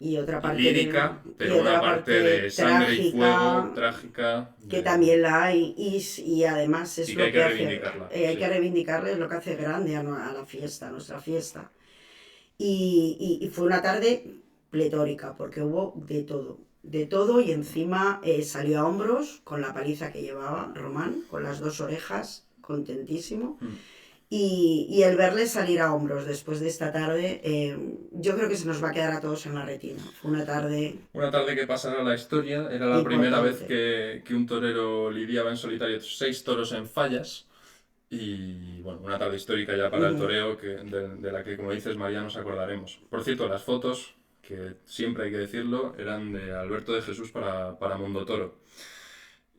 S1: y otra parte lírica, pero una parte de sangre trágica, y fuego, trágica.
S3: Que también la hay y además es lo que hace, hay que reivindicarla, es lo que hace grande a la fiesta, a nuestra fiesta. Y fue una tarde pletórica porque hubo de todo y encima salió a hombros con la paliza que llevaba Román, con las 2 orejas, contentísimo. Y el verle salir a hombros después de esta tarde, yo creo que se nos va a quedar a todos en la retina. Fue una tarde...
S1: Una tarde que pasará a la historia. Era la primera vez que un torero lidiaba en solitario 6 toros en fallas. Y bueno, una tarde histórica ya para el toreo, de la que, como dices, María, nos acordaremos. Por cierto, las fotos, que siempre hay que decirlo, eran de Alberto de Jesús para Mundo Toro.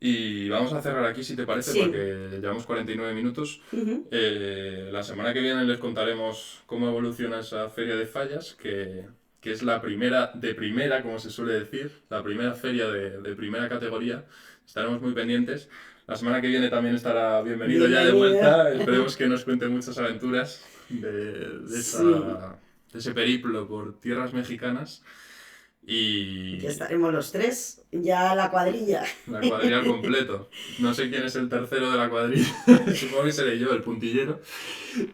S1: Y vamos a cerrar aquí, si te parece, porque llevamos 49 minutos. La semana que viene les contaremos cómo evoluciona esa feria de fallas, que que es la primera de primera, como se suele decir, la primera feria de primera categoría. Estaremos muy pendientes. La semana que viene también estará bienvenido ya de vuelta. Esperemos que nos cuente muchas aventuras de ese periplo por tierras mexicanas. Y
S3: que estaremos los tres, ya la cuadrilla.
S1: La cuadrilla al completo. No sé quién es el tercero de la cuadrilla. Supongo que seré yo, el puntillero.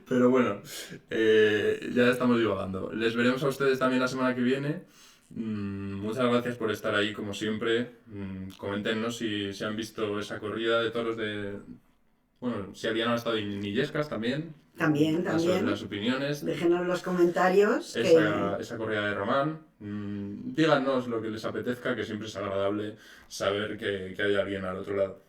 S1: Pero bueno, ya estamos divagando. Les veremos a ustedes también la semana que viene. Muchas gracias por estar ahí, como siempre. Coméntenos si han visto esa corrida de toros de... Bueno, si habían estado en Illescas también.
S3: También.
S1: Las opiniones.
S3: Déjenos en los comentarios.
S1: Esa corrida de Román. Díganos lo que les apetezca, que siempre es agradable saber que hay alguien al otro lado.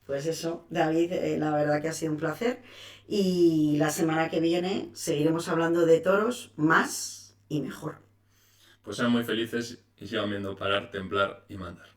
S3: Pues eso, David, la verdad que ha sido un placer. Y la semana que viene seguiremos hablando de toros más y mejor.
S1: Pues sean muy felices y sigan viendo Parar, Templar y Mandar.